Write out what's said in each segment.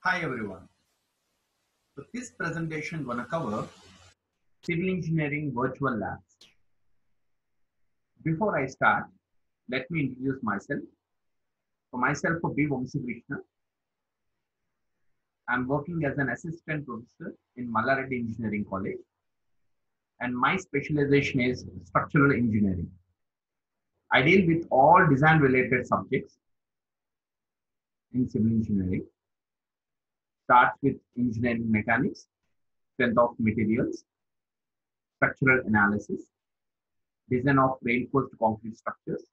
Hi everyone. So this presentation gonna cover civil engineering virtual labs. Before I start, let me introduce myself. For myself, for B. Vamsi Krishna, I'm working as an assistant professor in Mallareddy Engineering College, and my specialization is structural engineering. I deal with all design-related subjects in civil engineering. Starts with engineering mechanics, strength of materials, structural analysis, design of reinforced concrete structures,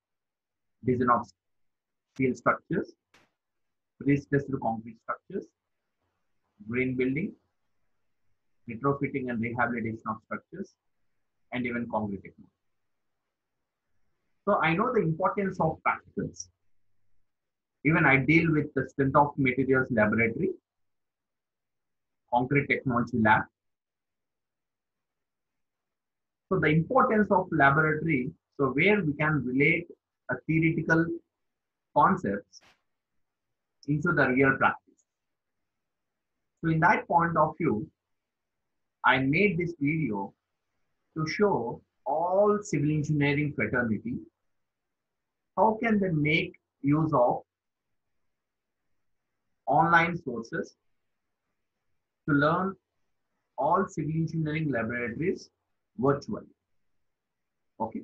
design of steel structures, pre-stressed concrete structures, green building, retrofitting and rehabilitation of structures, and even concrete technology. So I know the importance of practicals. Even I deal with the strength of materials laboratory, concrete technology lab. So the importance of laboratory, so where we can relate a theoretical concepts into the real practice. So in that point of view, I made this video to show all civil engineering fraternity how can they make use of online sources to learn all civil engineering laboratories virtually. Okay.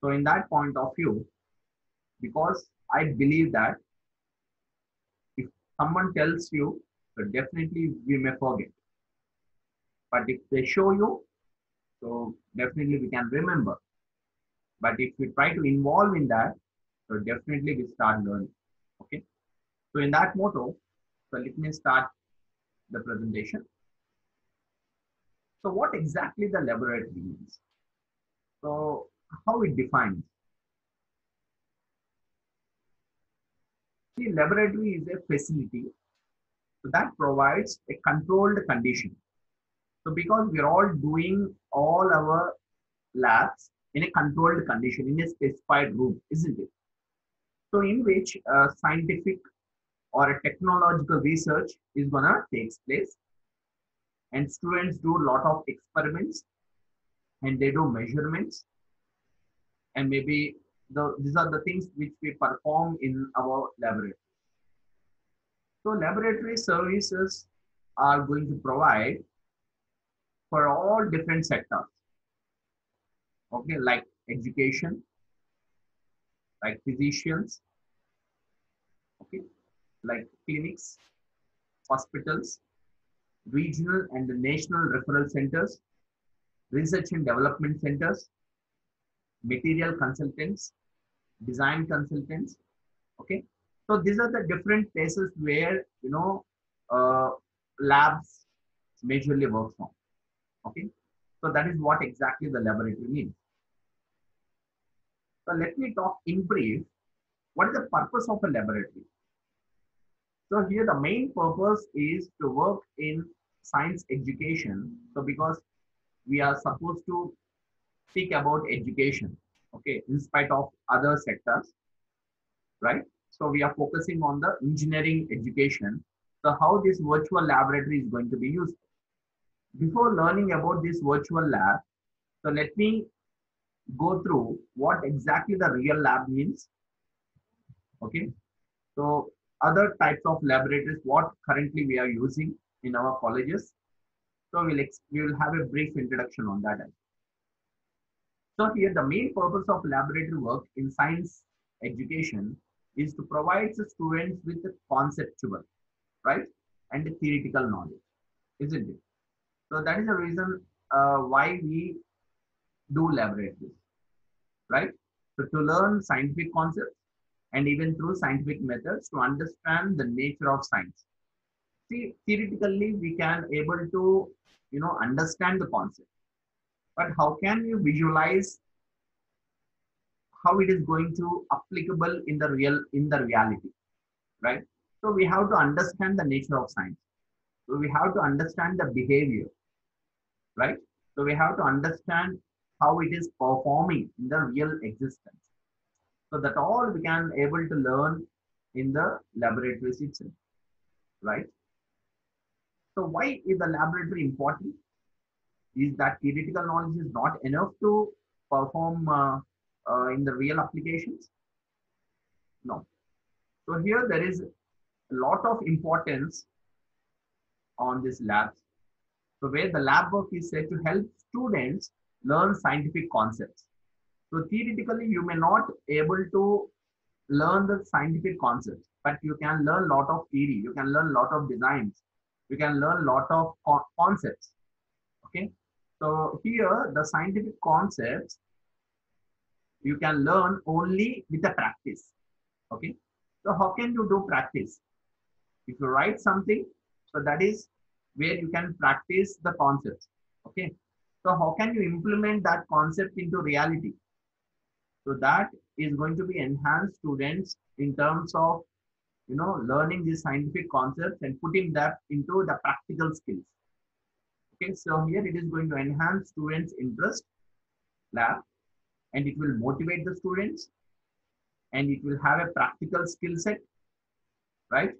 So in that point of view, because I believe that if someone tells you, so definitely we may forget. But if they show you, so definitely we can remember. But if we try to involve in that, so definitely we start learning. Okay. So in that motto, so let me start the presentation. So what exactly the laboratory means? So how it defines? See, laboratory is a facility that provides a controlled condition. So because we are all doing all our labs in a controlled condition in a specified room, isn't it? So in which scientific or a technological research is gonna take place, and students do a lot of experiments and they do measurements, and maybe these are the things which we perform in our laboratory. So laboratory services are going to provide for all different sectors. Okay, like education, like physicians, okay, like clinics, hospitals, regional and national referral centers, research and development centers, material consultants, design consultants. Okay, so these are the different places where uh, labs majorly works on. Okay, so that is what exactly the laboratory means. So let me talk in brief. What is the purpose of a laboratory? So here the main purpose is to work in science education. So because we are supposed to speak about education, okay, in spite of other sectors, right? So we are focusing on the engineering education. So how this virtual laboratory is going to be used. Before learning about this virtual lab, so let me go through what exactly the real lab means. Okay. So other types of laboratories, what currently we are using in our colleges. So we will have a brief introduction on that. So here the main purpose of laboratory work in science education is to provide the students with the conceptual, right, and the theoretical knowledge, isn't it? So that is the reason why we do laboratories, right? So to learn scientific concepts and even through scientific methods to understand the nature of science. See, theoretically we can able to understand the concept, but how can you visualize how it is going to applicable in the reality, right? So we have to understand the nature of science. So we have to understand the behavior, right? So we have to understand how it is performing in the real existence. So that all we can able to learn in the laboratories itself, right? So why is the laboratory important? Is that theoretical knowledge is not enough to perform in the real applications? No. So here there is a lot of importance on this labs. So where the lab work is said to help students learn scientific concepts. So theoretically, you may not able to learn the scientific concepts, but you can learn lot of theory. You can learn lot of designs. You can learn lot of concepts. Okay. So here the scientific concepts you can learn only with the practice. Okay. So how can you do practice? If you write something, so that is where you can practice the concepts. Okay. So how can you implement that concept into reality? So that is going to be enhanced students in terms of learning these scientific concepts and putting that into the practical skills. Okay, so here it is going to enhance students' interest lab, and it will motivate the students, and it will have a practical skill set, right?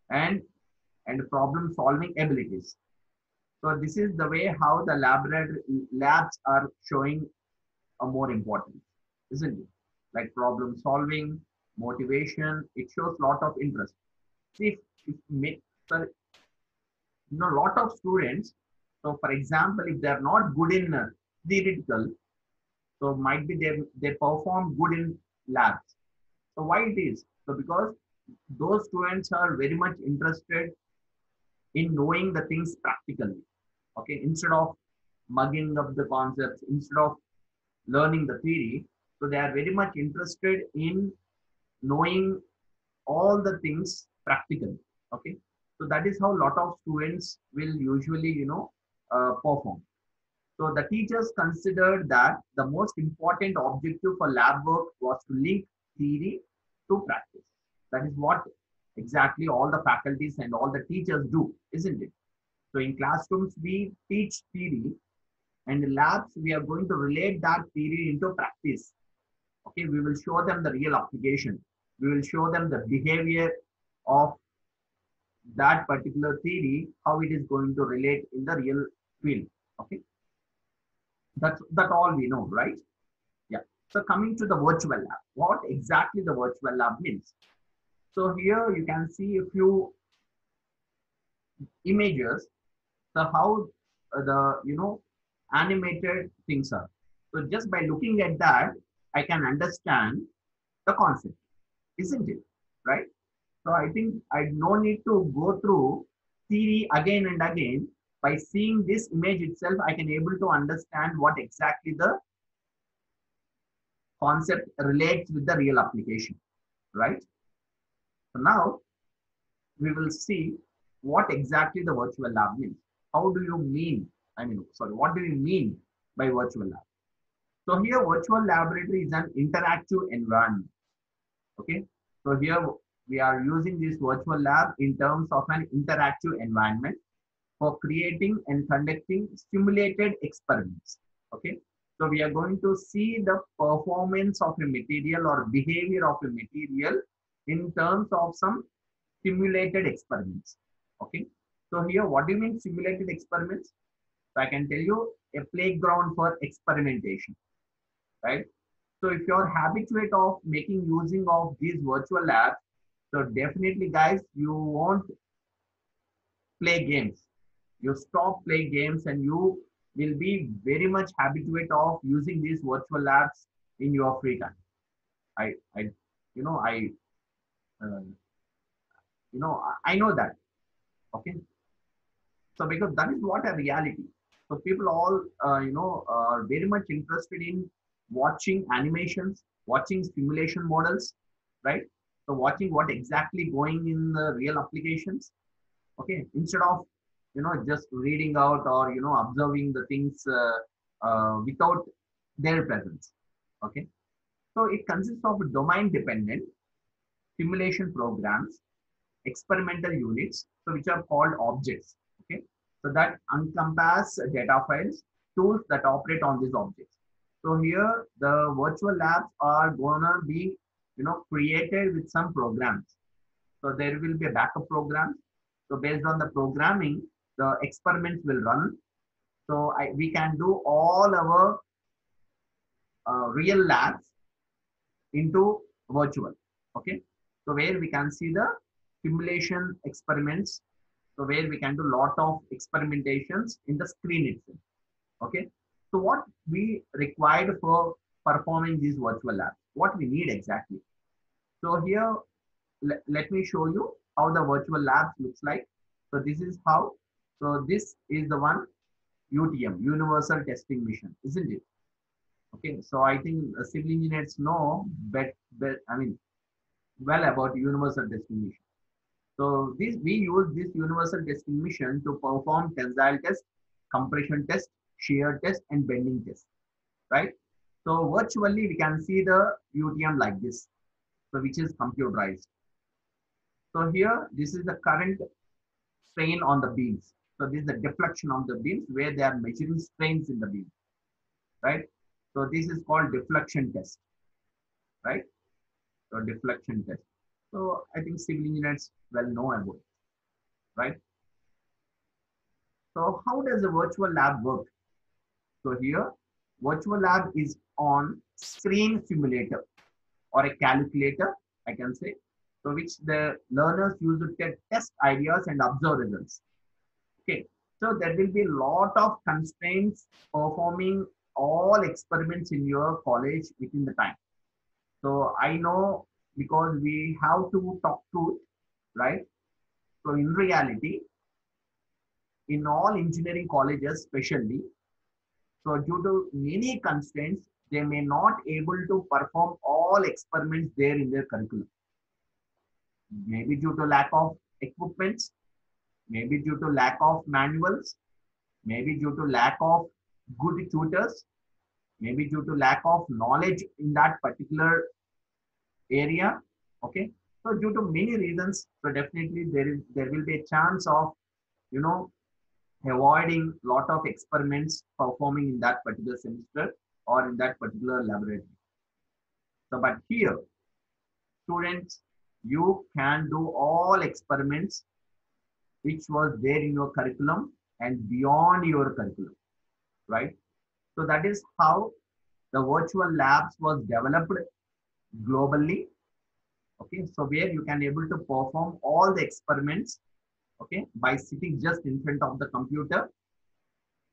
And problem solving abilities. So this is the way how the laboratory labs are showing a more important, isn't it? Like problem solving, motivation, it shows lot of interest. See, if make, so, lot of students, so for example, if they're not good in theoretical, so might be they perform good in labs. So why it is? So because those students are very much interested in knowing the things practically. Okay, instead of mugging up the concepts, instead of learning the theory, so they are very much interested in knowing all the things practically. Okay, so that is how a lot of students will usually perform. So the teachers considered that the most important objective for lab work was to link theory to practice. That is what exactly all the faculties and all the teachers do, isn't it? So in classrooms, we teach theory, and in labs, we are going to relate that theory into practice. Okay, we will show them the real application. We will show them the behavior of that particular theory, how it is going to relate in the real field. Okay, that all we know, right? Yeah. So coming to the virtual lab, what exactly the virtual lab means? So here you can see a few images, so how the animated things are. So just by looking at that, I can understand the concept, isn't it? Right? So I think I no need to go through theory again and again. By seeing this image itself, I can able to understand what exactly the concept relates with the real application, right? So now we will see what exactly the virtual lab means. How do you mean? Sorry, what do you mean by virtual lab? So here, virtual laboratory is an interactive environment. Okay. So here we are using this virtual lab in terms of an interactive environment for creating and conducting simulated experiments. Okay. So we are going to see the performance of a material or behavior of a material in terms of some simulated experiments. Okay. So here, what do you mean simulated experiments? So I can tell you a playground for experimentation, right? So if you're habituate of making using of these virtual labs, so definitely guys, you won't play games. You stop playing games and you will be very much habituate of using these virtual labs in your free time. I, you know, uh, I know that. Okay. So because that is what a reality. So people all, are very much interested in watching animations, watching simulation models, right? So watching what exactly going in the real applications. Okay, instead of just reading out or observing the things without their presence. Okay, so it consists of domain dependent simulation programs, experimental units, so which are called objects. Okay, so that encompass data files, tools that operate on these objects. So here the virtual labs are gonna be created with some programs. So there will be a backup program. So based on the programming, the experiments will run. So we can do all our real labs into virtual. Okay. So where we can see the simulation experiments. So where we can do lot of experimentations in the screen itself. Okay. So what we required for performing these virtual labs, what we need exactly. So here, let me show you how the virtual labs looks like. So this is how, so this is the one UTM, Universal Testing Mission, isn't it? Okay, so I think civil engineers know I mean, well about Universal Testing Mission. So this we use this Universal Testing Mission to perform tensile test, compression test, shear test, and bending test, right? So virtually we can see the UTM like this, so which is computerized. So here, this is the current strain on the beams. So this is the deflection of the beams where they are measuring strains in the beam, right? So this is called deflection test, right? So deflection test. So I think civil engineers well know about it, right? So how does a virtual lab work? So here, virtual lab is on screen simulator or a calculator, I can say, so which the learners use to test ideas and observe results. Okay, so there will be a lot of constraints performing all experiments in your college within the time. So I know because we have to talk to it, right? So in reality, in all engineering colleges, especially, so due to many constraints, they may not able to perform all experiments there in their curriculum. Maybe due to lack of equipments, maybe due to lack of manuals, maybe due to lack of good tutors, maybe due to lack of knowledge in that particular area. Okay, so due to many reasons, so definitely there will be a chance of, you know, avoiding lot of experiments performing in that particular semester or in that particular laboratory. So but here, students, you can do all experiments which was there in your curriculum and beyond your curriculum, right? So that is how the virtual labs was developed globally. Okay, so where you can able to perform all the experiments, okay, by sitting just in front of the computer,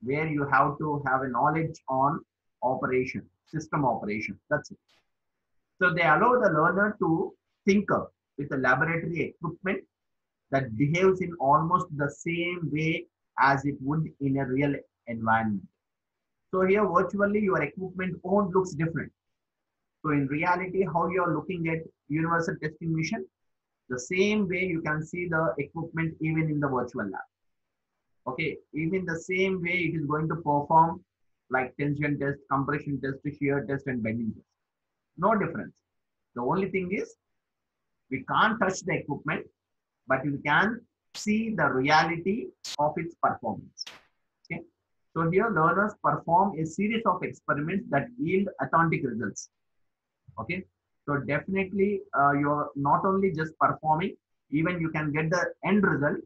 where you have to have a knowledge on operation, system operation. That's it. So they allow the learner to tinker with the laboratory equipment that behaves in almost the same way as it would in a real environment. So here virtually your equipment own looks different. So in reality, how you are looking at Universal Testing Mission, the same way you can see the equipment even in the virtual lab. Okay, even the same way it is going to perform like tension test, compression test, shear test, and bending test. No difference. The only thing is we can't touch the equipment, but you can see the reality of its performance. Okay. So here learners perform a series of experiments that yield authentic results. Okay. So definitely you're not only just performing, even you can get the end result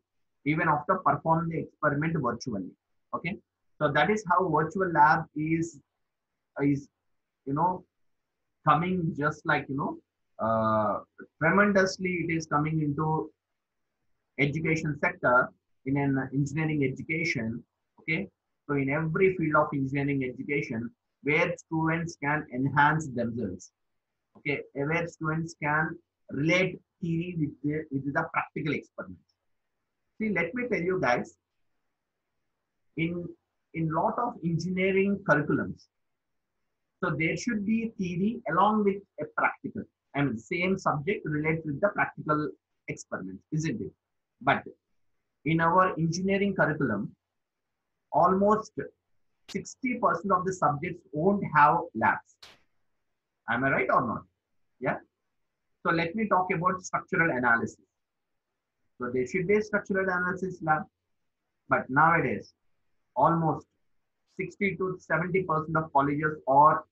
even after performing the experiment virtually. Okay. So that is how virtual lab is you know, coming just like, you know, tremendously it is coming into education sector in an engineering education. Okay, so in every field of engineering education where students can enhance themselves, okay, where students can relate theory with the practical experiments. See, let me tell you guys, in lot of engineering curriculums, so there should be theory along with a practical. I mean, same subject relates with the practical experiments, isn't it? But in our engineering curriculum, almost 60% of the subjects won't have labs. Am I right or not? Yeah. So let me talk about structural analysis. So there should be a structural analysis lab, but nowadays almost 60 to 70% of colleges are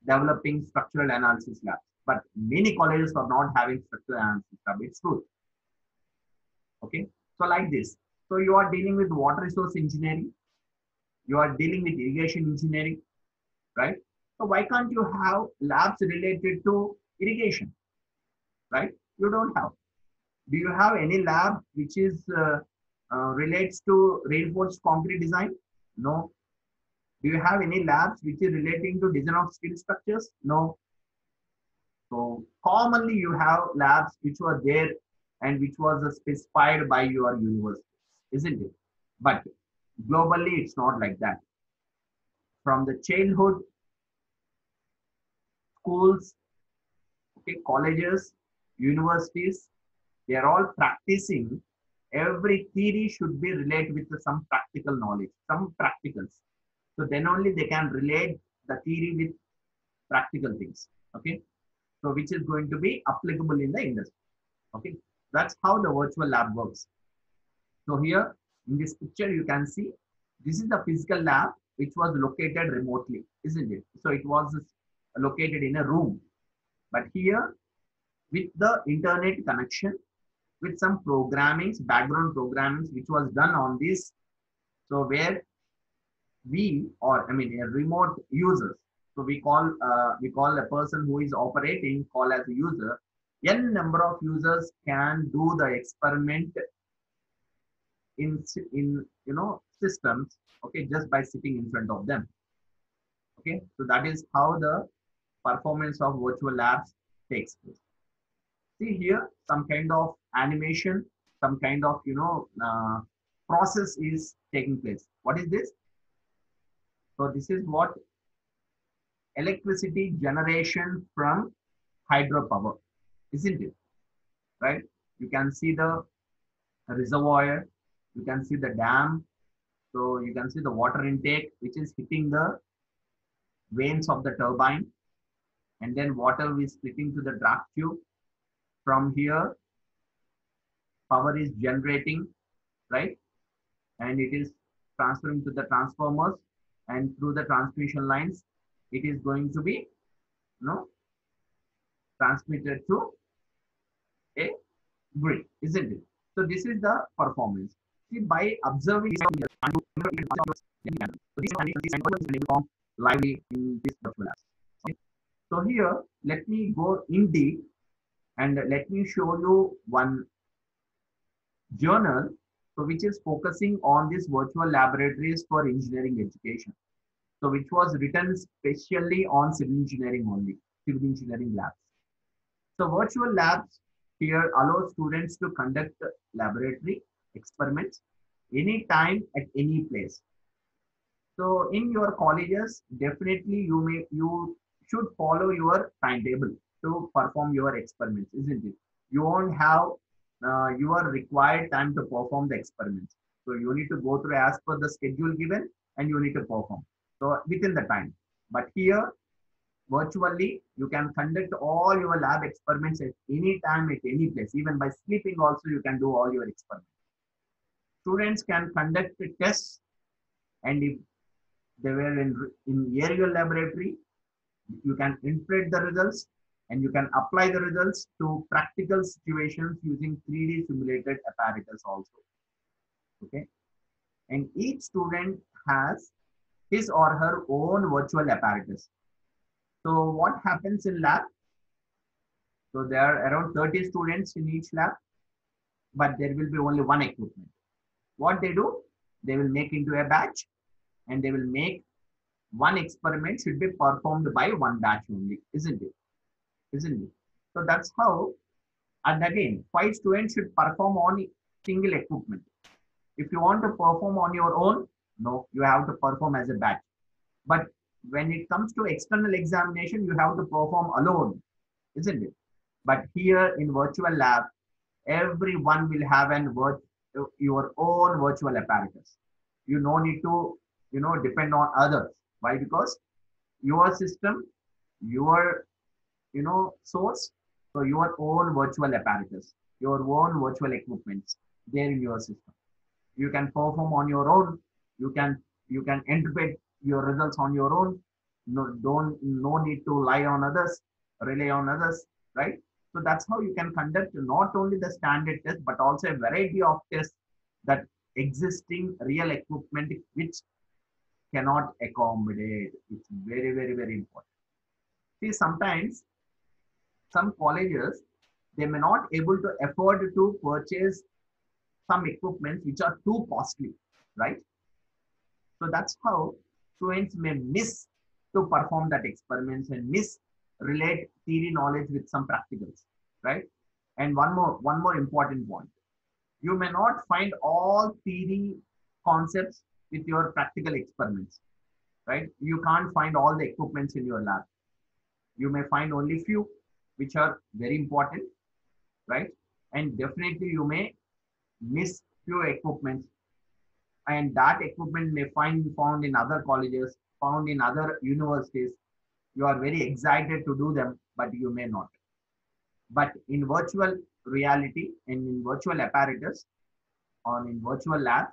developing structural analysis labs, but many colleges are not having structural analysis lab. It's true. Okay. So like this, So you are dealing with water resource engineering, you are dealing with irrigation engineering, right? So why can't you have labs related to irrigation, right? You don't have. Do you have any lab which is relates to reinforced concrete design? No. Do you have any labs which is relating to design of steel structures? No. So commonly you have labs which were there and which was specified by your university, isn't it? But globally, it's not like that. From the childhood, schools, okay, colleges, universities, they are all practicing. Every theory should be related with some practical knowledge, some practicals. So then only they can relate the theory with practical things. Okay. So which is going to be applicable in the industry. Okay. That's how the virtual lab works. So here in this picture, you can see this is the physical lab which was located remotely, isn't it? So it was located in a room. But here with the internet connection, with some programmings, background programmings, which was done on this. So where we, or I mean, a remote users. So we call a person who is operating call as a user. N number of users can do the experiment in systems. Okay, just by sitting in front of them. Okay, so that is how the performance of virtual labs takes place. See here, some kind of animation, some kind of process is taking place. What is this? So this is what electricity generation from hydropower, isn't it? Right? You can see the reservoir, you can see the dam, so you can see the water intake which is hitting the vanes of the turbine, and then water is splitting to the draft tube. From here, power is generating, right? And it is transferring to the transformers, and through the transmission lines, it is going to be transmitted to a grid, isn't it? So this is the performance. See, by observing lively in this virtual labs. Okay. So here, let me go in deep and let me show you one journal, so which is focusing on these virtual laboratories for engineering education. So which was written specially on civil engineering only, civil engineering labs. So virtual labs here allow students to conduct laboratory experiments anytime at any place. So in your colleges, definitely you should follow your timetable to perform your experiments, isn't it? You won't have your required time to perform the experiments. So you need to go through as per the schedule given and you need to perform. So within the time. But here, virtually, you can conduct all your lab experiments at any time, at any place. Even by sleeping also, you can do all your experiments. Students can conduct tests, and if they were in aerial laboratory, you can interpret the results and you can apply the results to practical situations using 3D simulated apparatus also. Okay. And each student has his or her own virtual apparatus. So what happens in lab? So there are around 30 students in each lab, but there will be only one equipment. What they do? They will make into a batch and they will make one experiment should be performed by one batch only, isn't it? Isn't it? So that's how, and again, 5 students should perform on single equipment. If you want to perform on your own, no, you have to perform as a batch. But when it comes to external examination, you have to perform alone, isn't it? But here in virtual lab, everyone will have your own virtual apparatus. You no need to, depend on others. Why? Because your system, your, source, so your own virtual apparatus, your own virtual equipments there in your system. You can perform on your own. You can interpret your results on your own. No need to rely on others, right? So that's how you can conduct not only the standard test, but also a variety of tests that existing real equipment which cannot accommodate. It's very, very, very important. See, sometimes some colleges, they may not able to afford to purchase some equipments which are too costly, right? So that's how students may miss to perform that experiments and miss relate theory knowledge with some practicals, right? And one more important point. You may not find all theory concepts with your practical experiments, right? You can't find all the equipments in your lab. You may find only few which are very important, right? And definitely you may miss few equipments, and that equipment may find found in other colleges, found in other universities. You are very excited to do them, but you may not. But in virtual reality and in virtual apparatus or in virtual labs,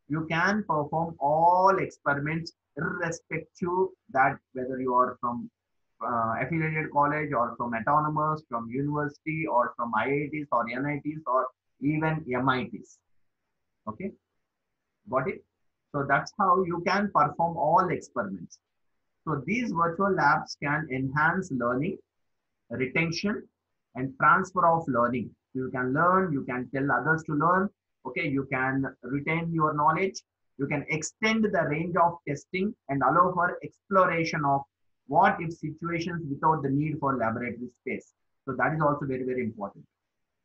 you can perform all experiments irrespective that whether you are from affiliated college or from autonomous, from university or from IITs or NITs or even MITs. Okay, got it? So that's how you can perform all experiments. So these virtual labs can enhance learning, retention, and transfer of learning. You can learn, you can tell others to learn. Okay, you can retain your knowledge. You can extend the range of testing and allow for exploration of what if situations without the need for laboratory space. So that is also very, very important.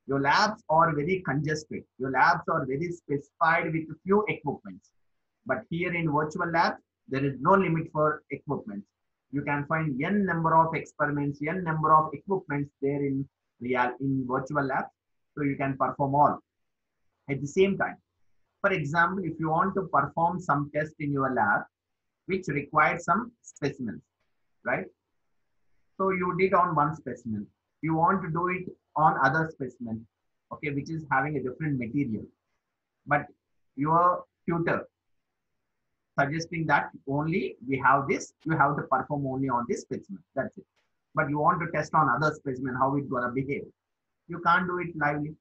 Your labs are very congested. Your labs are very specified with few equipments. But here in virtual labs, there is no limit for equipment. You can find n number of experiments, n number of equipments there in virtual labs. So you can perform all at the same time. For example, if you want to perform some test in your lab, which requires some specimens, right? So you did on one specimen. You want to do it on other specimen, okay, which is having a different material. But your tutor suggesting that only we have this, you have to perform only on this specimen. That's it. But you want to test on other specimen, how it's gonna behave. You can't do it lively.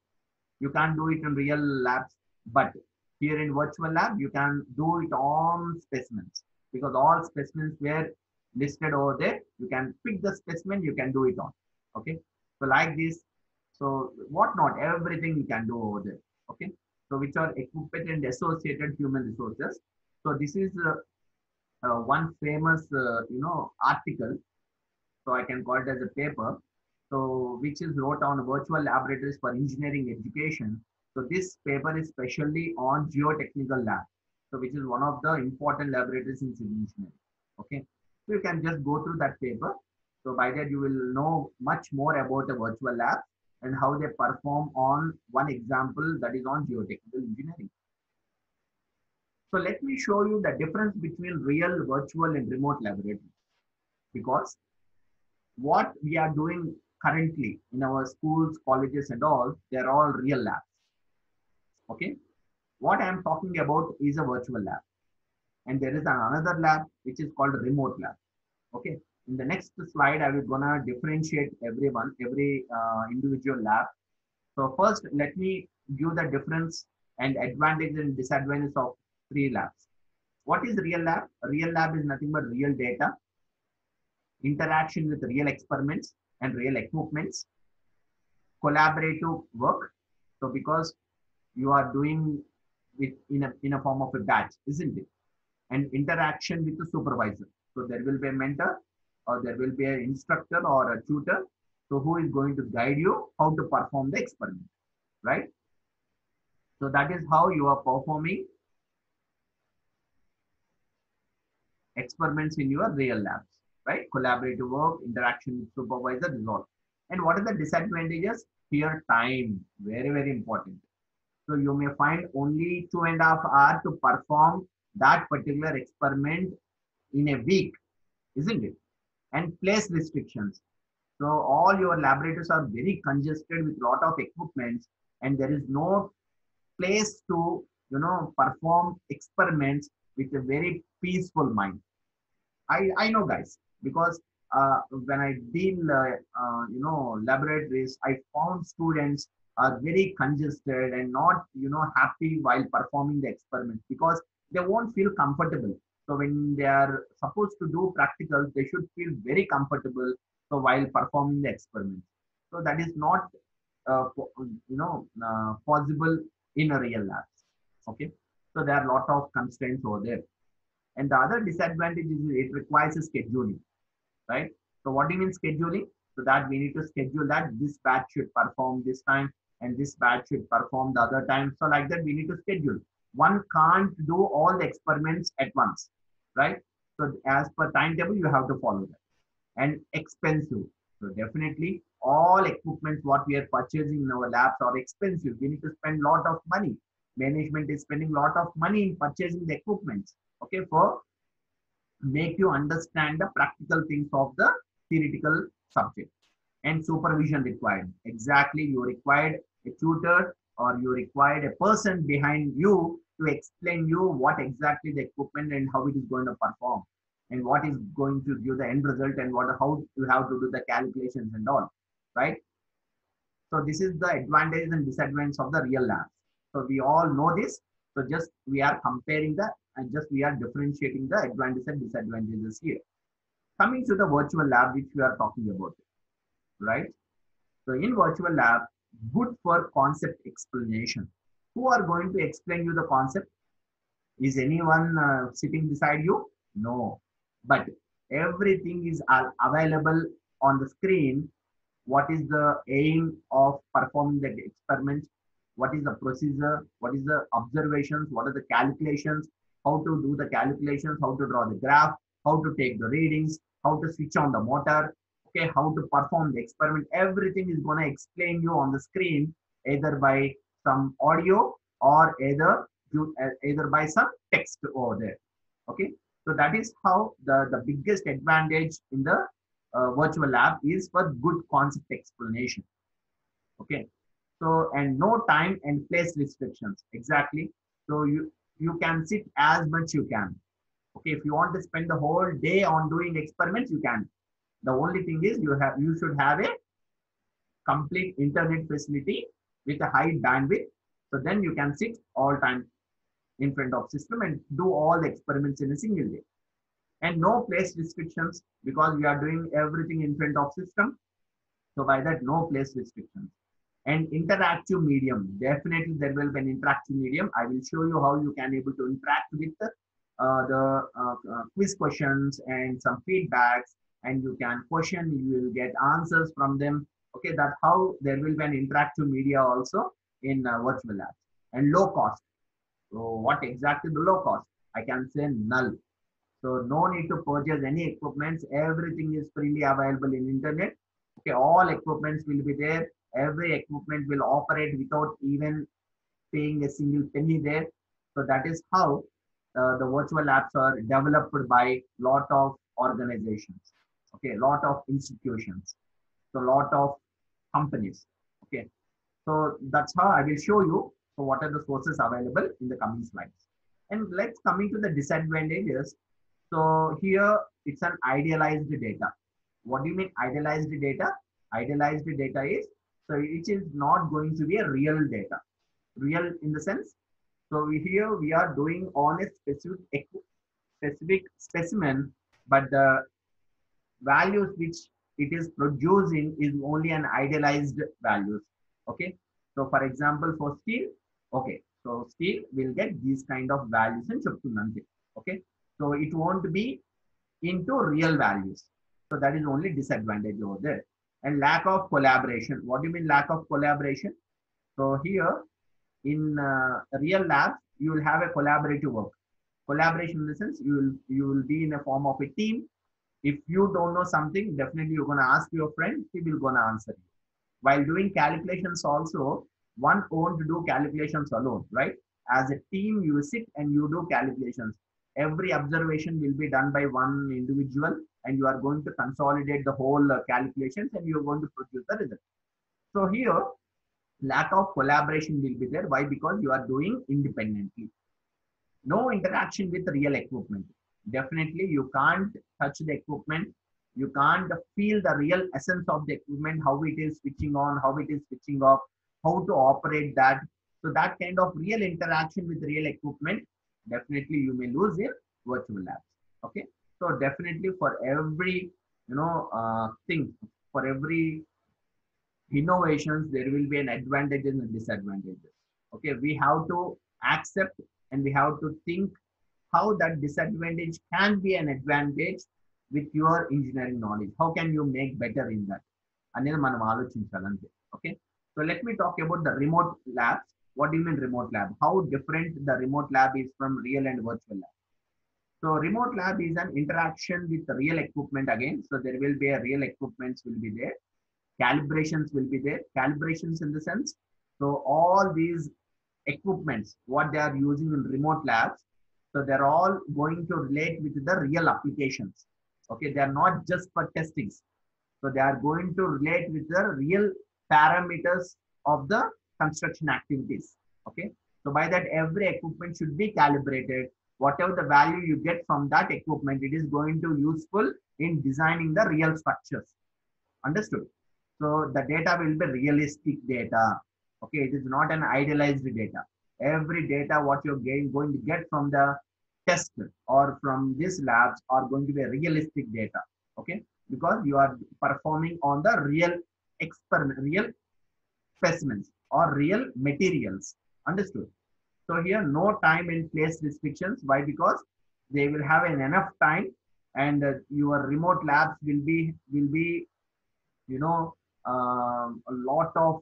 You can't do it in real labs. But here in virtual lab, you can do it on specimens because all specimens were listed over there. You can pick the specimen, you can do it on. Okay. So like this, so what not, everything you can do over there. Okay. So which are equipped and associated human resources. So this is one famous, article. So I can call it as a paper. So which is wrote on virtual laboratories for engineering education. So this paper is specially on geotechnical lab. So which is one of the important laboratories in civil engineering. Okay. So you can just go through that paper. So by that you will know much more about the virtual lab and how they perform on one example that is on geotechnical engineering. So let me show you the difference between real, virtual, and remote laboratory. Because what we are doing currently in our schools, colleges, and all, they're all real labs. Okay. What I am talking about is a virtual lab. And there is another lab which is called remote lab. Okay. In the next slide, I will gonna differentiate every individual lab. So first, let me give the difference and advantage and disadvantage of three labs. What is real lab? A real lab is nothing but real data, interaction with real experiments and real equipments, collaborative work. So because you are doing it in a form of a batch, isn't it? And interaction with the supervisor. So there will be a mentor or there will be an instructor or a tutor. So who is going to guide you how to perform the experiment, right? So that is how you are performing experiments in your real labs, right? Collaborative work, interaction with supervisor, is all. And what are the disadvantages? Here, time, very, very important. So you may find only 2.5 hours to perform that particular experiment in a week, isn't it? And place restrictions. So all your laboratories are very congested with lot of equipments, and there is no place to perform experiments with a very peaceful mind. I know, guys, because when I deal laboratories, I found students are very congested and not, happy while performing the experiment because they won't feel comfortable. So when they are supposed to do practicals, they should feel very comfortable. So while performing the experiment, so that is not possible in a real labs. Okay, so there are a lot of constraints over there. And the other disadvantage is it requires a scheduling, right? So what do you mean scheduling? So that we need to schedule that this batch should perform this time and this batch should perform the other time. So like that, we need to schedule. One can't do all the experiments at once, right? So as per timetable, you have to follow that. And expensive. So definitely all equipment what we are purchasing in our labs are expensive. We need to spend a lot of money. Management is spending a lot of money in purchasing the equipment. Okay, for make you understand the practical things of the theoretical subject. And supervision required. Exactly, you required a tutor or you required a person behind you to explain you what exactly the equipment and how it is going to perform and what is going to give the end result and what how you have to do the calculations and all, right? So this is the advantages and disadvantages of the real labs. So we all know this. So just we are comparing the and just we are differentiating the advantages and disadvantages here. Coming to the virtual lab, which we are talking about, right? So in virtual lab, good for concept explanation. Who are going to explain you the concept? Is anyone sitting beside you? No. But everything is available on the screen. What is the aim of performing the experiment? What is the procedure? What is the observations? What are the calculations? How to do the calculations? How to draw the graph? How to take the readings? How to switch on the motor? Okay, how to perform the experiment? Everything is going to explain you on the screen, either by some audio or either by some text over there. Okay, so that is how the biggest advantage in the virtual lab is for good concept explanation. Okay, so and no time and place restrictions. Exactly. So you can sit as much you can. Okay, if you want to spend the whole day on doing experiments, you can. The only thing is you should have a complete internet facility with a high bandwidth. So then you can sit all time in front of system and do all the experiments in a single day. And no place restrictions because we are doing everything in front of system. So by that, no place restrictions. And interactive medium, definitely there will be an interactive medium. I will show you how you can able to interact with the quiz questions and some feedbacks, and you can question, you will get answers from them. Okay, that's how there will be an interactive media also in virtual labs. And low cost. So what exactly the low cost? I can say null. So no need to purchase any equipments. Everything is freely available in internet. Okay, all equipments will be there. Every equipment will operate without even paying a single penny there. So that is how the virtual labs are developed by lot of organizations. Okay, lot of institutions. So lot of companies. Okay, so that's how I will show you. So what are the sources available in the coming slides. And let's coming to the disadvantages. So here it's an idealized data. What do you mean idealized data? Idealized data is, so it is not going to be a real data. Real in the sense, so here we are doing on a specific specimen, but the values which it is producing is only an idealized values. Okay. So for example, for steel, okay. So steel will get these kind of values in Chaptunante. Okay. So it won't be into real values. So that is only disadvantage over there. And lack of collaboration. What do you mean lack of collaboration? So here in real labs, you will have a collaborative work. Collaboration in the sense you will be in a form of a team. If you don't know something, definitely you're gonna ask your friend, he will gonna answer you. While doing calculations also, one won't do calculations alone, right? As a team, you sit and you do calculations. Every observation will be done by one individual and you are going to consolidate the whole calculations and you're going to produce the result. So here, lack of collaboration will be there. Why? Because you are doing independently. No interaction with real equipment. Definitely, you can't touch the equipment. You can't feel the real essence of the equipment, how it is switching on, how it is switching off. how to operate that. So that kind of real interaction with real equipment, definitely you may lose in virtual labs. Okay. So definitely for every, thing, for every innovations, there will be an advantages and disadvantages. Okay. We have to accept and we have to think how that disadvantage can be an advantage with your engineering knowledge. How can you make better in that? అనేది మనం ఆలోచించాలి అంతే. Okay. So let me talk about the remote labs. What do you mean remote lab? How different the remote lab is from real and virtual lab? So remote lab is an interaction with the real equipment again. So there will be a real equipments will be there. Calibrations will be there. Calibrations in the sense. So all these equipments, what they are using in remote labs, so they're all going to relate with the real applications. Okay, they are not just for testings. So they are going to relate with the real parameters of the construction activities. Okay, so by that every equipment should be calibrated. Whatever the value you get from that equipment, it is going to useful in designing the real structures. Understood? So the data will be realistic data. Okay, it is not an idealized data. Every data what you're going to get from the test or from these labs are going to be realistic data. Okay, because you are performing on the real experiment, real specimens or real materials. Understood? So here no time and place restrictions. Why? Because they will have an enough time, and your remote labs will be you know, a lot of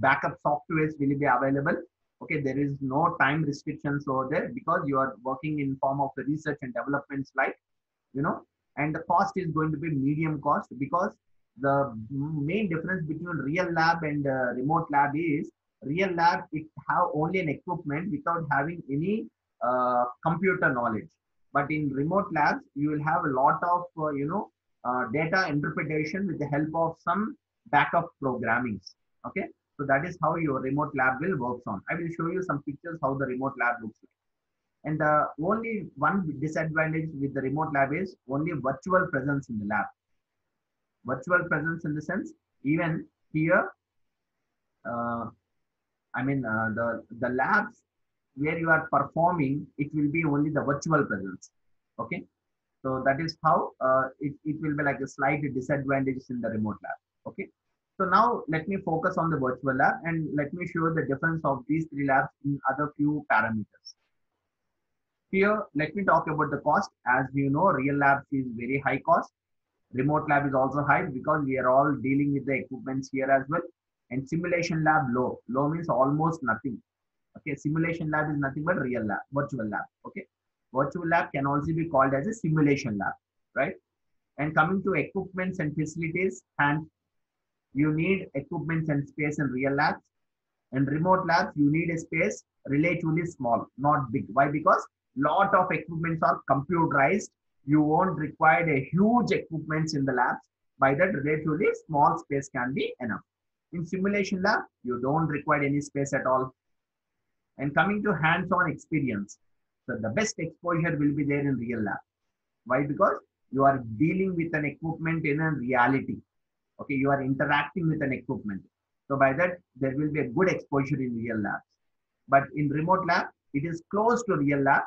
backup softwares will be available. Okay, there is no time restrictions over there because you are working in form of the research and development slide, and the cost is going to be medium cost, because the main difference between real lab and remote lab is real lab it have only an equipment without having any computer knowledge, but in remote labs you will have a lot of data interpretation with the help of some backup programmings. Okay, so that is how your remote lab will work on. I will show you some pictures how the remote lab looks like. And the only one disadvantage with the remote lab is only virtual presence in the lab. Virtual presence in the sense, even here, the labs where you are performing, it will be only the virtual presence. Okay, so that is how it will be like a slight disadvantage in the remote lab. Okay. So now let me focus on the virtual lab and let me show the difference of these three labs in other few parameters. Here, let me talk about the cost. As you know, real labs is very high cost. Remote lab is also high because we are all dealing with the equipments here as well. And simulation lab low. Low means almost nothing. Okay, simulation lab is nothing but real lab, virtual lab. Okay. Virtual lab can also be called as a simulation lab, right? And coming to equipments and facilities, and you need equipments and space in real labs. And remote labs, you need a space relatively small, not big. Why? Because lot of equipments are computerized. You won't require a huge equipments in the labs. By that, relatively small space can be enough. In simulation lab, you don't require any space at all. And coming to hands-on experience, so the best exposure will be there in real lab. Why? Because you are dealing with an equipment in a reality. Okay, you are interacting with an equipment. So by that, there will be a good exposure in real labs. But in remote lab, it is close to real lab.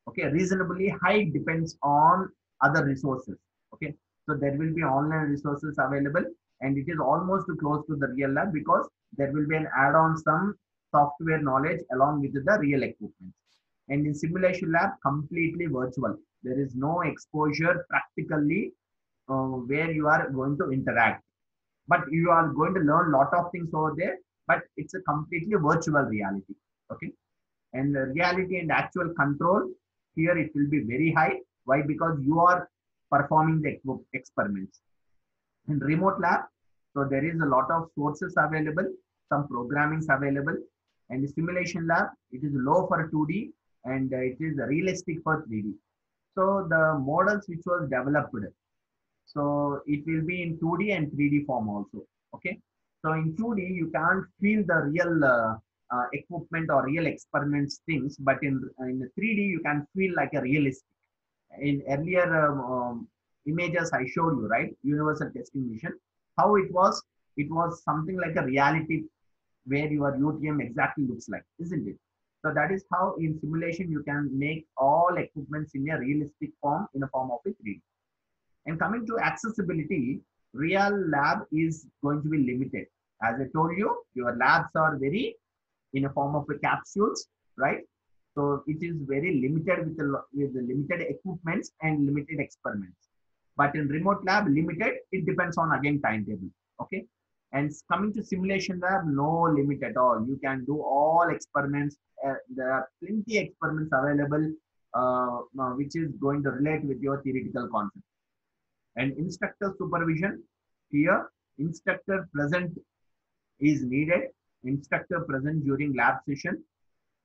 Okay, reasonably high depends on other resources. Okay, so there will be online resources available, and it is almost close to the real lab because there will be an add-on some software knowledge along with the real equipment. And in simulation lab, completely virtual. There is no exposure practically where you are going to interact. But you are going to learn a lot of things over there, but it's a completely virtual reality. Okay. And the reality and actual control, here it will be very high. Why? Because you are performing the experiments. In remote lab, so there is a lot of sources available, some programmings available. And the simulation lab, it is low for 2D and it is realistic for 3D. So the models which was developed, so it will be in 2D and 3D form also. Okay. So in 2D, you can't feel the real equipment or real experiments things, but in 3D, you can feel like a realistic. In earlier images I showed you, right? Universal testing mission, how it was it was something like a reality where your UTM exactly looks like, isn't it? So that is how in simulation you can make all equipments in a realistic form in a form of a 3D. And coming to accessibility, real lab is going to be limited. As I told you, your labs are very in a form of a capsules, right? So it is very limited with the limited equipments and limited experiments. But in remote lab, limited, it depends on again timetable. Okay. And coming to simulation lab, no limit at all. You can do all experiments. There are plenty experiments available, which is going to relate with your theoretical concept. And instructor supervision, here, instructor present is needed. Instructor present during lab session.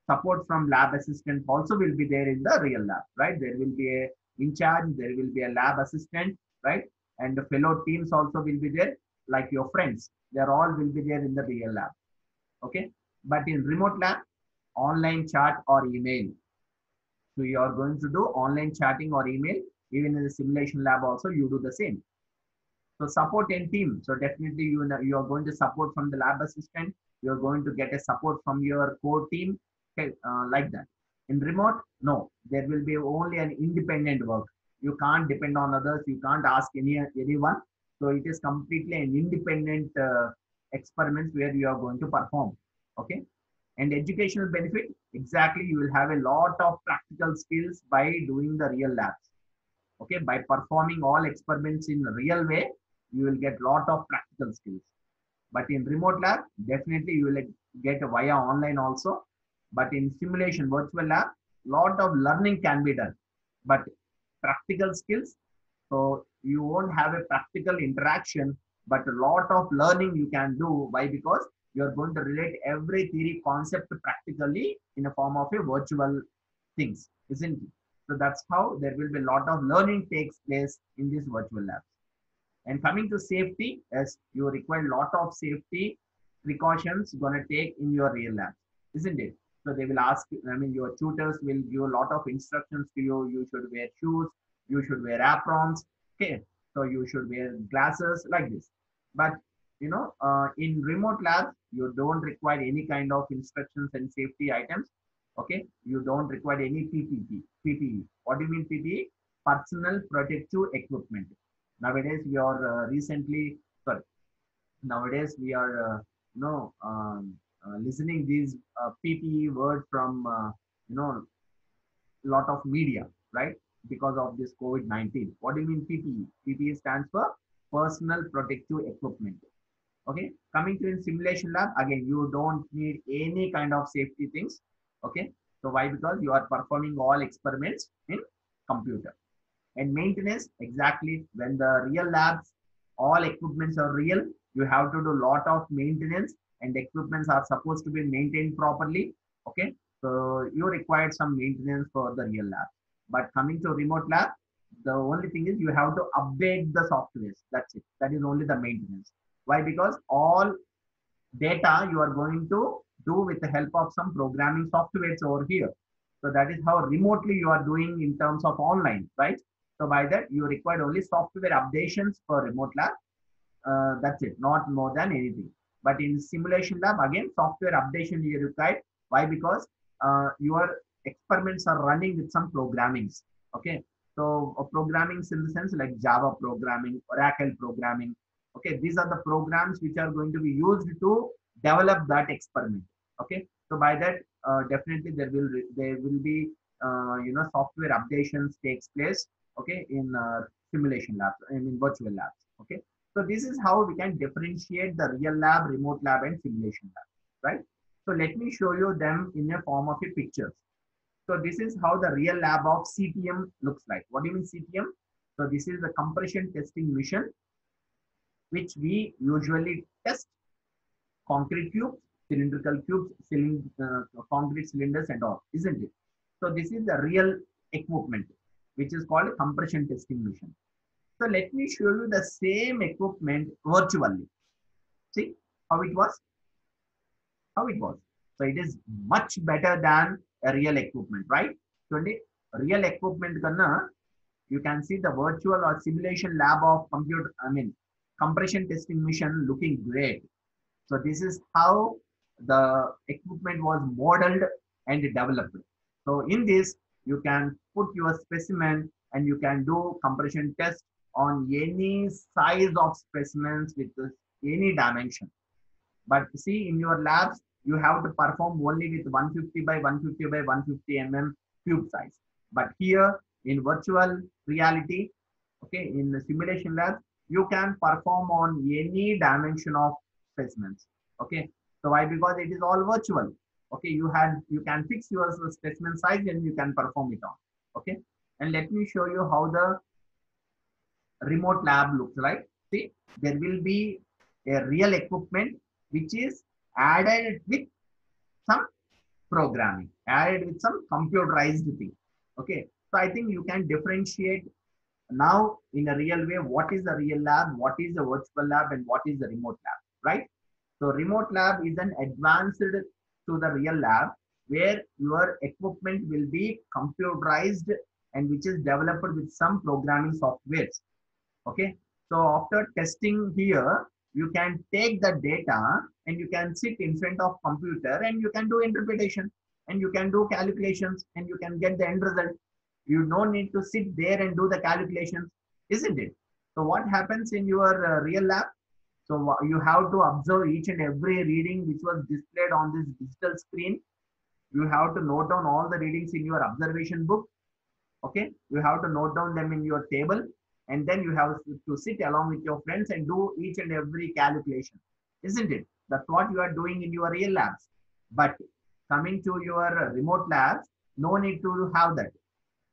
Support from lab assistant also will be there in the real lab, right? There will be a in charge, there will be a lab assistant, right? And the fellow teams also will be there, like your friends. They're all will be there in the real lab. Okay. But in remote lab, online chat or email. So you are going to do online chatting or email. Even in the simulation lab also, you do the same. So support and team. So definitely you are going to support from the lab assistant. You are going to get a support from your core team, okay, like that. In remote, no, there will be only an independent work. You can't depend on others. You can't ask anyone. So it is completely an independent experiments where you are going to perform. Okay. And educational benefit, exactly, you will have a lot of practical skills by doing the real labs. Okay, by performing all experiments in a real way, you will get lot of practical skills. But in remote lab, definitely you will get via online also. But in simulation virtual lab, lot of learning can be done. But practical skills, so you won't have a practical interaction, but a lot of learning you can do. Why? Because you're going to relate every theory concept practically in a form of a virtual things, isn't it? So that's how there will be a lot of learning takes place in this virtual labs. And coming to safety, as you require a lot of safety precautions gonna take in your real labs, isn't it? So they will ask, I mean, your tutors will give a lot of instructions to you. You should wear shoes, you should wear aprons, okay? So you should wear glasses like this. But in remote labs, you don't require any kind of instructions and safety items. Okay, you don't require any PPE. What do you mean PPE? Personal protective equipment. Nowadays, we are sorry, nowadays we are, listening these PPE word from, lot of media, right? Because of this COVID-19. What do you mean PPE? PPE stands for personal protective equipment. Okay, coming to in simulation lab, again, you don't need any kind of safety things. Okay, so why? Because you are performing all experiments in computer. And maintenance, exactly, when the real labs, all equipments are real, you have to do a lot of maintenance, and equipments are supposed to be maintained properly. Okay, so you require some maintenance for the real lab. But coming to remote lab, the only thing is you have to update the softwares. That's it. That is only the maintenance. Why? Because all data you are going to do with the help of some programming softwares over here. So that is how remotely you are doing in terms of online, right? So by that, you require only software updations for remote lab. That's it, not more than anything. But in simulation lab, again, software updation is required. Why? Because your experiments are running with some programmings. Okay. So programming in the sense like Java programming, Oracle programming. Okay. These are the programs which are going to be used to develop that experiment. Okay. So by that, definitely there will be software updations takes place. Okay, in simulation labs and in virtual labs. Okay, so this is how we can differentiate the real lab, remote lab, and simulation lab, right? So let me show you them in a form of a pictures. So this is how the real lab of CTM looks like. What do you mean CTM? So this is the compression testing mission, which we usually test concrete cubes, cylindrical cubes, concrete cylinders and all, isn't it? So this is the real equipment, which is called a compression testing mission. So let me show you the same equipment virtually. See how it was? How it was. So it is much better than a real equipment, right? So the real equipment, you can see the virtual or simulation lab of computer, compression testing mission looking great. So this is how the equipment was modeled and developed. So in this, you can put your specimen and you can do compression test on any size of specimens with any dimension. But see, in your labs, you have to perform only with 150 by 150 by 150 cube size. But here in virtual reality, okay, in the simulation labs, you can perform on any dimension of specimens. Okay, so why? Because it is all virtual. Okay, you can fix your specimen size and you can perform it on. Okay, and let me show you how the remote lab looks like. See, there will be a real equipment which is added with some programming, added with some computerized thing. Okay, so I think you can differentiate now in a real way what is the real lab, what is the virtual lab, and what is the remote lab, right? So remote lab is an advanced to the real lab where your equipment will be computerized and which is developed with some programming softwares. Okay, so after testing here, you can take the data and you can sit in front of computer and you can do interpretation and you can do calculations and you can get the end result. You don't need to sit there and do the calculations, isn't it? So what happens in your real lab? So you have to observe each and every reading which was displayed on this digital screen. You have to note down all the readings in your observation book. Okay, you have to note down them in your table, and then you have to sit along with your friends and do each and every calculation, isn't it? That's what you are doing in your real labs. But coming to your remote labs, no need to have that.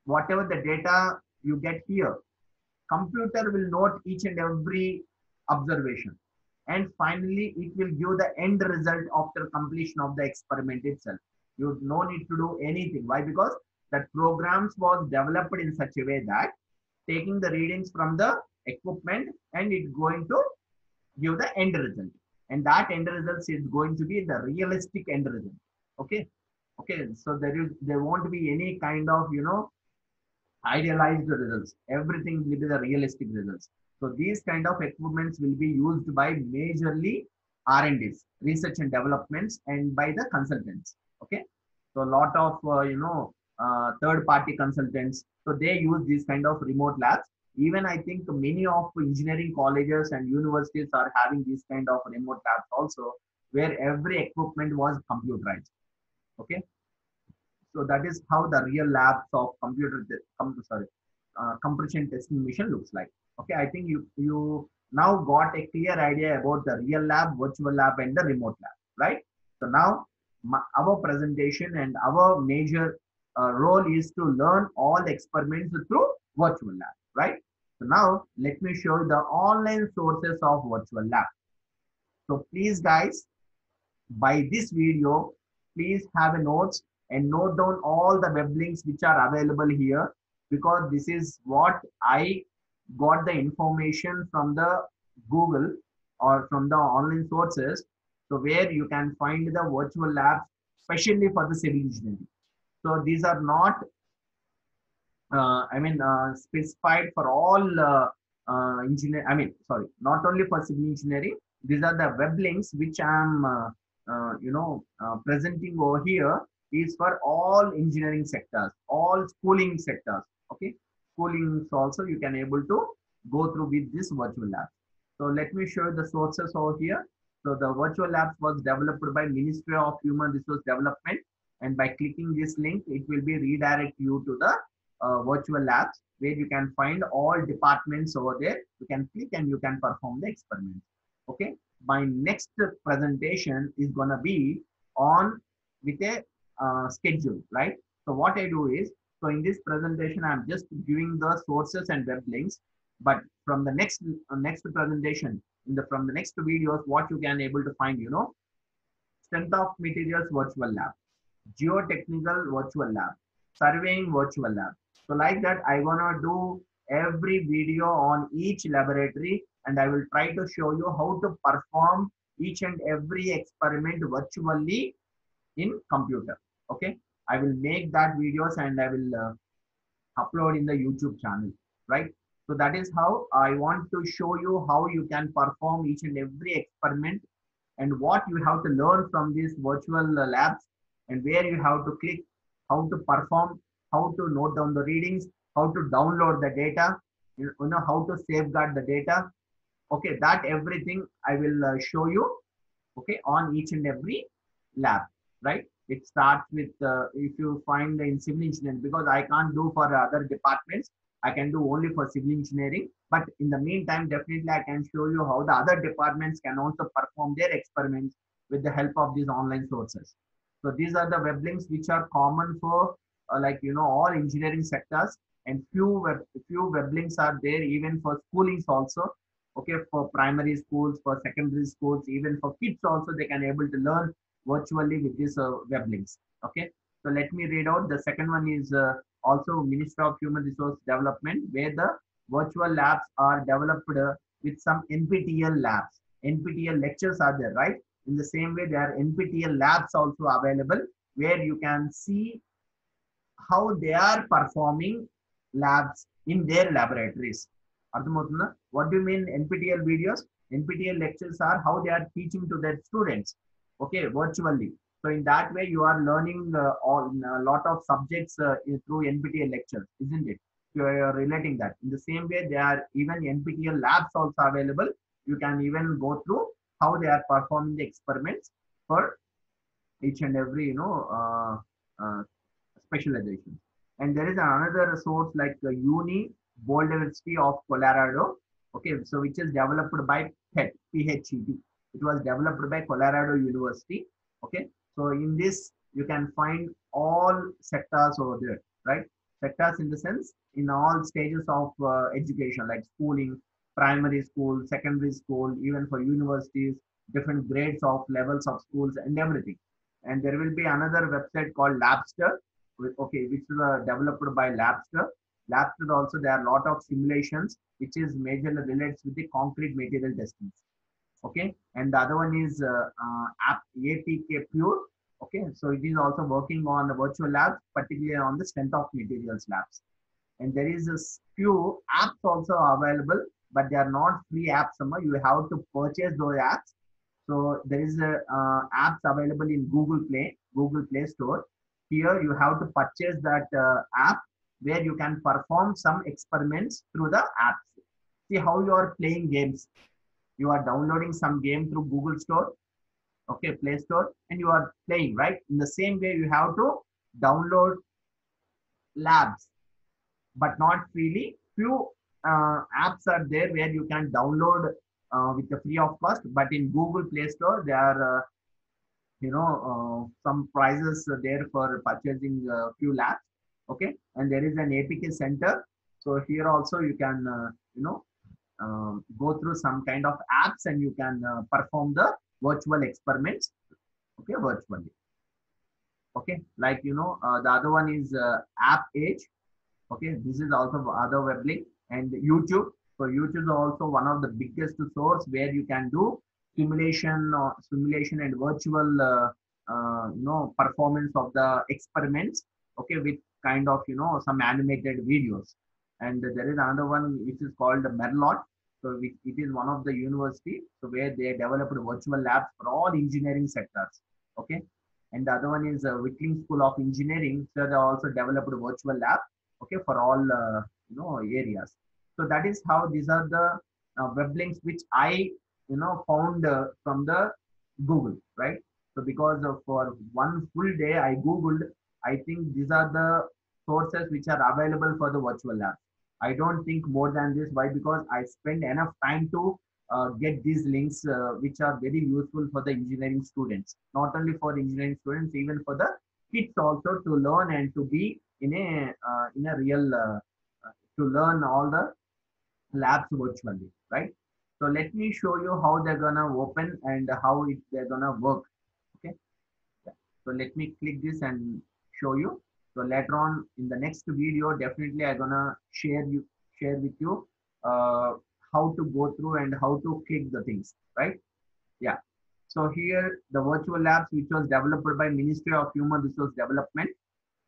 Whatever the data you get here, computer will note each and every observation, and finally it will give the end result after completion of the experiment itself. You no need to do anything. Why? Because that programs was developed in such a way that taking the readings from the equipment and it's going to give the end result, and that end result is going to be the realistic end result. Okay, okay, so there won't be any kind of idealized results. Everything will be the realistic results. So these kind of equipments will be used by majorly R&Ds, research and developments, and by the consultants. Okay, so a lot of third-party consultants. So they use these kind of remote labs. Even I think many of engineering colleges and universities are having these kind of remote labs also, where every equipment was computerized. Okay, so that is how the real labs of compression testing mission looks like. Okay, I think you now got a clear idea about the real lab, virtual lab, and the remote lab, right? So now our presentation and our major role is to learn all the experiments through virtual lab, right? So now let me show you the online sources of virtual lab. So please guys, by this video, please have a notes and note down all the web links which are available here, because this is what I got the information from the Google or from the online sources. So where you can find the virtual labs, especially for the civil engineering. So these are not, specified for all engineer. Sorry, not only for civil engineering. These are the web links which I'm presenting over here is for all engineering sectors, all schooling sectors. Okay, schooling also you can able to go through with this virtual lab. So let me show you the sources over here. So the virtual labs was developed by Ministry of Human Resource Development, and by clicking this link, it will be redirect you to the virtual labs where you can find all departments over there. You can click and you can perform the experiment. Okay, my next presentation is gonna be on with a schedule, right? So what I do is, so in this presentation, I'm just giving the sources and web links, but from the next presentation, from the next videos, what you can able to find, strength of materials virtual lab, geotechnical virtual lab, surveying virtual lab. So like that, I wanna do every video on each laboratory, and I will try to show you how to perform each and every experiment virtually in computer. Okay, I will make that videos and I will upload in the YouTube channel, right? So that is how I want to show you how you can perform each and every experiment and what you have to learn from these virtual labs and where you have to click, how to perform, how to note down the readings, how to download the data, how to safeguard the data. Okay, that everything I will show you, okay, on each and every lab, right? It starts with, if you find in civil engineering, because I can't do for other departments, I can do only for civil engineering. But in the meantime, definitely I can show you how the other departments can also perform their experiments with the help of these online sources. So these are the web links which are common for all engineering sectors, and few web links are there even for schoolings also. Okay, for primary schools, for secondary schools, even for kids also, they can able to learn virtually with these web links. Okay, so let me read out. The second one is also Ministry of Human Resource Development, where the virtual labs are developed with some NPTEL labs. NPTEL lectures are there, right? In the same way, there are NPTEL labs also available, where you can see how they are performing labs in their laboratories. What do you mean NPTEL videos? NPTEL lectures are how they are teaching to their students, okay, virtually. So in that way, you are learning a lot of subjects through NPTEL lectures, isn't it? You are relating that. In the same way, there are even NPTEL labs also available. You can even go through how they are performing the experiments for each and every specialization. And there is another source like Uni Boulder of Colorado, okay, so which is developed by PHET, PHET. It was developed by Colorado University. Okay, so in this you can find all sectors over there, right? Sectors in the sense in all stages of education, like schooling, primary school, secondary school, even for universities, different grades of levels of schools and everything. And there will be another website called Labster, okay, which is developed by Labster. Labster also, there are a lot of simulations which is majorly relates with the concrete material testing. Okay, and the other one is APK Pure. Okay, so it is also working on the virtual labs, particularly on the strength of materials labs. And there is a few apps also available, but they are not free apps. You have to purchase those apps. So there is a apps available in Google Play Store. Here you have to purchase that app where you can perform some experiments through the apps. See how you are playing games. You are downloading some game through Google Store, okay, Play Store, and you are playing, right? In the same way, you have to download labs, but not freely. Few apps are there where you can download with the free of cost, but in Google Play Store, there are some prizes there for purchasing few labs. Okay, and there is an APK center. So here also you can go through some kind of apps and you can perform the virtual experiments, okay, virtually. Okay, like the other one is App Age. Okay, this is also other web link, and YouTube. So YouTube is also one of the biggest source where you can do simulation and virtual performance of the experiments, okay, with kind of some animated videos. And there is another one which is called Merlot. So it is one of the university, so where they developed virtual labs for all engineering sectors. Okay, and the other one is Whitling School of Engineering. So they also developed virtual lab, okay, for all areas. So that is how these are the web links which I found from the Google, right? So because of for one full day I googled, I think these are the sources which are available for the virtual lab. I don't think more than this. Why? Because I spend enough time to get these links which are very useful for the engineering students, not only for engineering students, even for the kids also, to learn and to be in a real to learn all the labs virtually, right? So let me show you how they're gonna open and how they're gonna work. Okay. Yeah. So let me click this and show you. So later on in the next video, definitely I'm gonna share with you uh, how to go through and how to click the things, right? Yeah. So here the virtual labs which was developed by Ministry of Human Resource Development.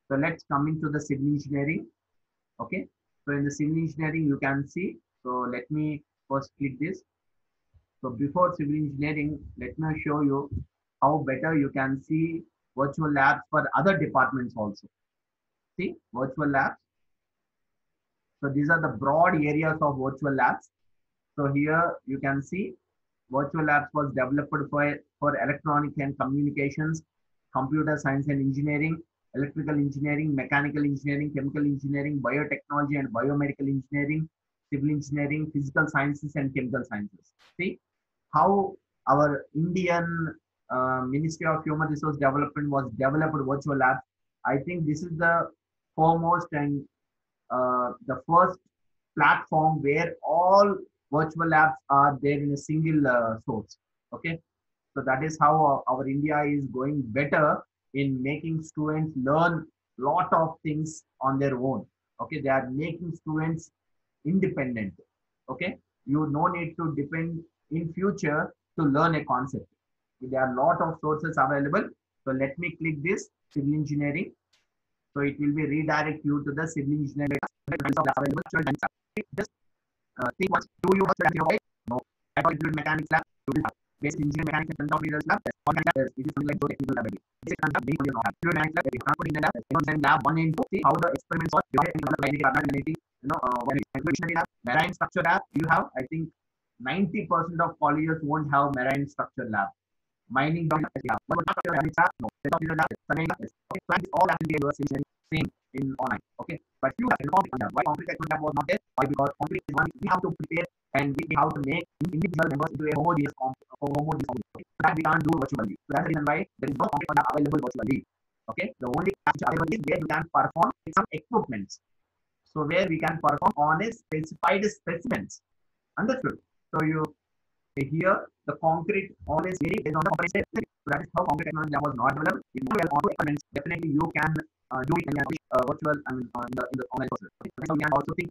So let's come into the civil engineering. Okay. So in the civil engineering, you can see. So let me first click this. So before civil engineering, let me show you how better you can see virtual labs for other departments also. See, virtual labs. So these are the broad areas of virtual labs. So here you can see virtual labs was developed for electronic and communications, computer science and engineering, electrical engineering, mechanical engineering, chemical engineering, biotechnology and biomedical engineering, civil engineering, physical sciences and chemical sciences. See how our Indian Ministry of Human Resource Development was developed virtual labs. I think this is the foremost and the first platform where all virtual labs are there in a single source. Okay, so that is how our India is going better in making students learn lot of things on their own. Okay, they are making students independent. Okay, you no need to depend in future to learn a concept. There are lot of sources available. So let me click this civil engineering. So it will be redirect you to the civil engineering available. Just think once, do you have to right? No. I thought it mechanics lab, you will have basic engineering mechanics and control meters lab. One kind of it is something like technical lab. Basic concept, being on your lab. Fluid mechanics lab, you can't put in the lab. Lab 1 and 2, see how the experiments are divided into analytic, when it's evolutionary lab, marine structure lab, you have, I think, 90% of colleges won't have marine structure lab. Mining lab, but not lab, no. Surveying lab, okay. So all that will be same in online, okay. But few have concrete lab. Why concrete lab was not there? Why? Because concrete is one we have to prepare and we have to make individual members into a homogeneous okay. So that we can't do virtually. So that's the reason why there is no concrete lab available virtually. Okay, the only available is where you can perform some equipments. So where we can perform on a specified specimens. Understood? So you here the concrete always vary based on the component. So that is how concrete technology was not developed. If you well onto experiments, definitely you can do it in a virtual and in the online process. Okay. So we can also think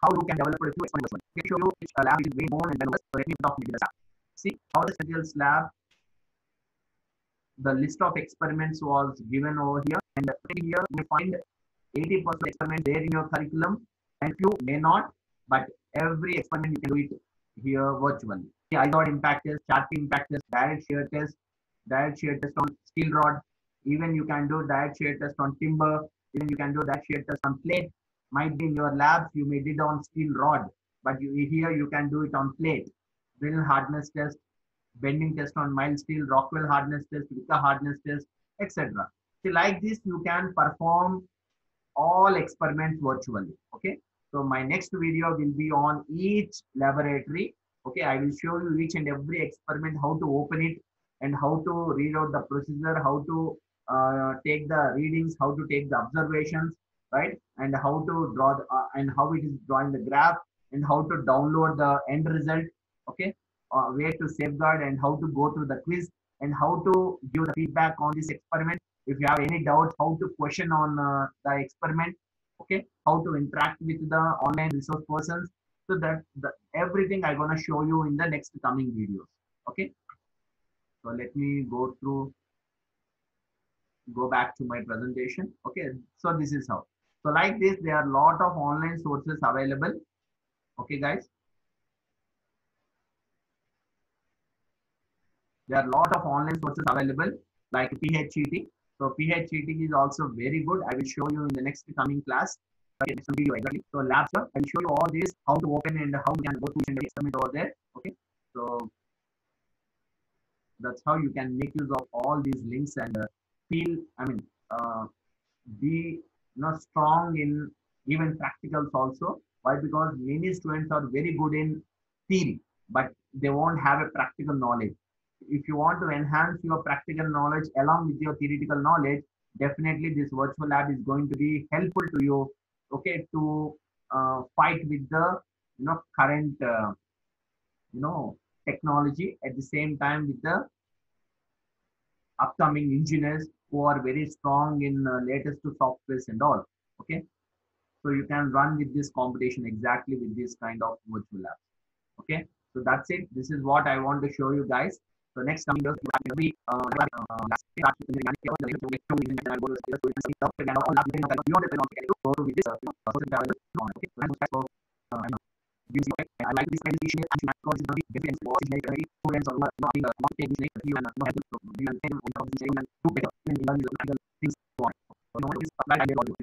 how you can develop a few experiments. Okay, show you which lab is way more and then so let me talk with the lab. See how the materials lab, the list of experiments was given over here, and here we find 80% experiment there in your curriculum, and few may not, but every experiment you can do it here virtually. Iodide impact test, Charpy impact test, direct shear test on steel rod. Even you can do direct shear test on timber. Even you can do direct shear test on plate. Might be in your labs you may did on steel rod, but here you can do it on plate. Brittle hardness test, bending test on mild steel, Rockwell hardness test, Vickers hardness test, etc. So like this, you can perform all experiments virtually. Okay. So my next video will be on each laboratory. Okay, I will show you each and every experiment, how to open it and how to read out the procedure, how to take the readings, how to take the observations, right? And how to draw the, and how it is drawing the graph and how to download the end result. Okay, where to safeguard and how to go through the quiz and how to give the feedback on this experiment. If you have any doubts, how to question on the experiment. Okay, how to interact with the online resource persons. So that everything I'm gonna show you in the next coming videos. Okay. So let me go back to my presentation. Okay. So this is how. So like this, there are a lot of online sources available. Okay, guys. There are a lot of online sources available like PHET. So PHET is also very good. I will show you in the next coming class. Okay, next video exactly. So labs, I will show you all this, how to open and how we can go to each and every experiment over there. Okay. So that's how you can make use of all these links and feel, be strong in even practicals also. Why? Because many students are very good in theory, but they won't have a practical knowledge. If you want to enhance your practical knowledge along with your theoretical knowledge, definitely this virtual lab is going to be helpful to you. Okay, to fight with the current technology at the same time with the upcoming engineers who are very strong in latest softwares and all. Okay, so you can run with this competition exactly with this kind of virtual labs. Okay, so that's it. This is what I want to show you guys. So next coming years, every Okay, so I like this kind of issue. And I got this very different was very students or not in the one take this you and no have to be and then we come to say and do better in the things for. So no is apply idea what you